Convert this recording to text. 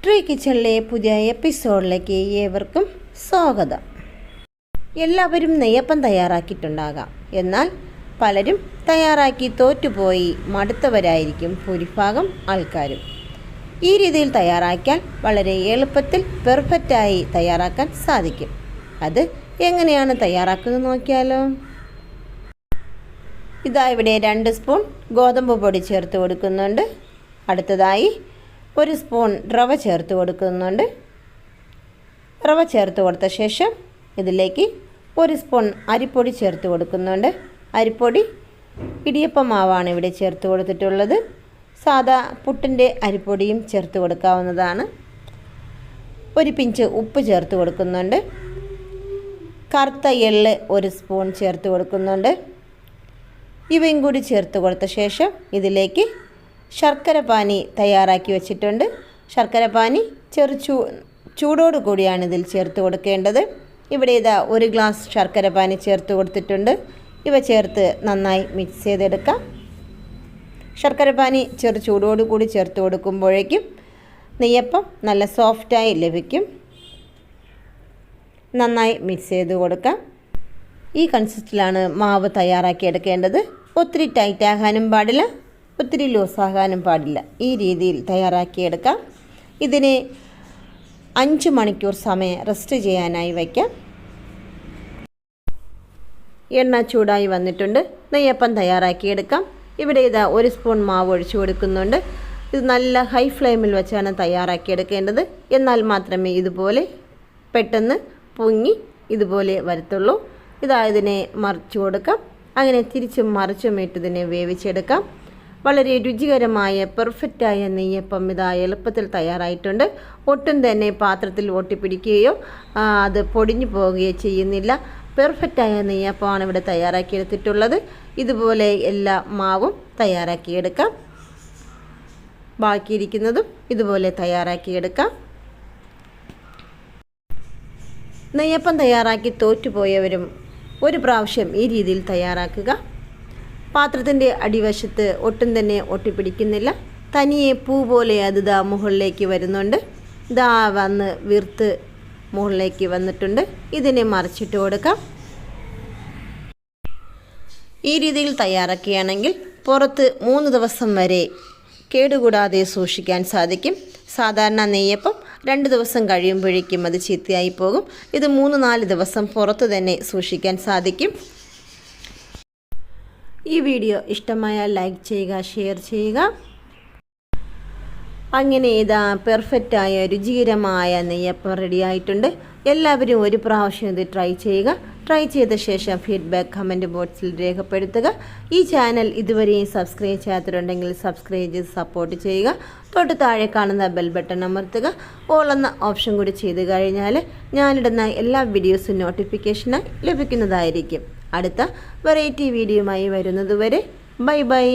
Tree കിച്ചണിലെ പുതിയ എപ്പിസോഡിലേക്ക് ഏവർക്കും സ്വാഗതം. എല്ലാവരും നെയ്യപ്പം തയ്യാറാക്കിയിട്ടുണ്ടാകാം. എന്നാൽ പലരും തയ്യാറാക്കി തോറ്റുപോയി മടുത്തവരായിരിക്കും ഭൂരിഭാഗം ആൾക്കാരും. ഈ രീതിയിൽ തയ്യാറാക്കിയാൽ വളരെ എളുപ്പത്തിൽ പെർഫെക്റ്റായി തയ്യാറാക്കാൻ സാധിക്കും. അത് എങ്ങനെയാണ് തയ്യാറാക്കുന്നത് നോക്കിയാലോ. ഇതാ ഇവിടെ 2 സ്പൂൺ ഗോതമ്പ് പൊടി ചേർത്ത് കൊടുക്കുന്നുണ്ട്. അടുത്തതായി 1 സ്പൂൺ റവ ചേർത്ത് കൊടുക്കുന്നുണ്ട്. റവ ചേർത്ത് കൊടുത്ത ശേഷം ഇതിലേക്ക് 1 സ്പൂൺ അരിപ്പൊടി ചേർത്ത് കൊടുക്കുന്നുണ്ട്. അരിപ്പൊടി ഇടിയപ്പം മാവാണ് ഇവിടെ ചേർത്ത് കൊടുത്തിട്ടുള്ളത്. സാദാ പുട്ടിൻ്റെ അരിപ്പൊടിയും ചേർത്ത് കൊടുക്കാവുന്നതാണ്. 1 പിഞ്ച് ഉപ്പ് ചേർത്ത് കൊടുക്കുന്നുണ്ട്. കറുത്ത എള്ള് 1 സ്പൂൺ ചേർത്ത് കൊടുക്കുന്നുണ്ട്. ഇവയും കൂടി ചേർത്ത് കൊടുത്ത ശേഷം ഇതിലേക്ക് ശർക്കര പാനി തയ്യാറാക്കി വെച്ചിട്ടുണ്ട്. ശർക്കര പാനി ചൂടോട് കൂടിയാണ് ഇതിൽ ചേർത്ത് കൊടുക്കേണ്ടത്. ഇവിടെ ഇതാ 1 ഗ്ലാസ് ശർക്കര പാനി ചേർത്ത് കൊടുത്തിട്ടുണ്ട്. ഇവ ചേർത്ത് നന്നായി മിക്സ് ചെയ്തെടുക്കാം. ശർക്കര പാനി ചൂടോട് കൂടി ചേർത്ത് കൊടുക്കുമ്പോഴേക്കും നെയ്യപ്പം നല്ല സോഫ്റ്റായി ലഭിക്കും. നന്നായി മിക്സ് ചെയ്ത് കൊടുക്കാം. ഈ കൺസിസ്റ്റിലാണ് മാവ് തയ്യാറാക്കി എടുക്കേണ്ടത്. ഒത്തിരി ടൈറ്റ് ആകാനും പാടില്ല, ഒത്തിരി ലൂസാകാനും പാടില്ല. ഈ രീതിയിൽ തയ്യാറാക്കിയെടുക്കാം. ഇതിനെ 5 മണിക്കൂർ സമയം റെസ്റ്റ് ചെയ്യാനായി വയ്ക്കാം. എണ്ണ ചൂടായി വന്നിട്ടുണ്ട്. നെയ്യപ്പം തയ്യാറാക്കിയെടുക്കാം. ഇവിടെ ഇതാ 1 സ്പൂൺ മാവ് ഒഴിച്ചു കൊടുക്കുന്നുണ്ട്. ഇത് നല്ല ഹൈ ഫ്ലെയിമിൽ വെച്ചാണ് തയ്യാറാക്കിയെടുക്കേണ്ടത്. എന്നാൽ മാത്രമേ ഇതുപോലെ പെട്ടെന്ന് പൊങ്ങി ഇതുപോലെ വരത്തുള്ളൂ. ഇതിനെ മറിച്ചു കൊടുക്കാം. അങ്ങനെ തിരിച്ചും മറിച്ചും ഇട്ട് ഇതിനെ വേവിച്ചെടുക്കാം. വളരെ രുചികരമായ പെർഫെക്റ്റായ നെയ്യപ്പം ഇതാ എളുപ്പത്തിൽ തയ്യാറായിട്ടുണ്ട്. ഒട്ടും തന്നെ പാത്രത്തിൽ ഒട്ടിപ്പിടിക്കുകയോ അത് പൊടിഞ്ഞു പോവുകയോ ചെയ്യുന്നില്ല. പെർഫെക്റ്റായ നെയ്യപ്പമാണ് ഇവിടെ തയ്യാറാക്കിയെടുത്തിട്ടുള്ളത്. ഇതുപോലെ എല്ലാ മാവും തയ്യാറാക്കിയെടുക്കാം. ബാക്കിയിരിക്കുന്നതും ഇതുപോലെ തയ്യാറാക്കിയെടുക്കാം. നെയ്യപ്പം തയ്യാറാക്കി തോറ്റുപോയവരും 1 പ്രാവശ്യം ഈ രീതിയിൽ തയ്യാറാക്കുക. പാത്രത്തിൻ്റെ അടിവശത്ത് ഒട്ടും തന്നെ ഒട്ടിപ്പിടിക്കുന്നില്ല. തനിയെ പൂ പോലെ അത് മുകളിലേക്ക് വരുന്നുണ്ട്. വന്ന് വീർത്ത് മുകളിലേക്ക് വന്നിട്ടുണ്ട്. ഇതിനെ മറിച്ചിട്ട് കൊടുക്കാം. ഈ രീതിയിൽ തയ്യാറാക്കുകയാണെങ്കിൽ പുറത്ത് 3 ദിവസം വരെ കേടുകൂടാതെ സൂക്ഷിക്കാൻ സാധിക്കും. സാധാരണ നെയ്യപ്പം 2 ദിവസം കഴിയുമ്പോഴേക്കും അത് ചീത്തയായി പോകും. ഇത് 3-4 ദിവസം പുറത്ത് തന്നെ സൂക്ഷിക്കാൻ സാധിക്കും. ഈ വീഡിയോ ഇഷ്ടമായാൽ ലൈക്ക് ചെയ്യുക, ഷെയർ ചെയ്യുക. അങ്ങനെ ഇതാ പെർഫെക്റ്റായ രുചികരമായ നെയ്യപ്പം റെഡി ആയിട്ടുണ്ട്. എല്ലാവരും 1 പ്രാവശ്യം ഇത് ട്രൈ ചെയ്യുക. ട്രൈ ചെയ്ത ശേഷം ഫീഡ്ബാക്ക് കമൻറ്റ് ബോക്സിൽ രേഖപ്പെടുത്തുക. ഈ ചാനൽ ഇതുവരെയും സബ്സ്ക്രൈബ് ചെയ്യാത്തവരുണ്ടെങ്കിൽ സബ്സ്ക്രൈബ് ചെയ്ത് സപ്പോർട്ട് ചെയ്യുക. തൊട്ട് താഴെ കാണുന്ന ബെൽ ബട്ടൺ അമർത്തുക. ഓൾ എന്ന ഓപ്ഷൻ കൂടി ചെയ്ത് കഴിഞ്ഞാൽ ഞാനിടുന്ന എല്ലാ വീഡിയോസും നോട്ടിഫിക്കേഷനായി ലഭിക്കുന്നതായിരിക്കും. അടുത്ത വെറൈറ്റി വീഡിയോയുമായി വരുന്നതുവരെ ബൈ ബൈ.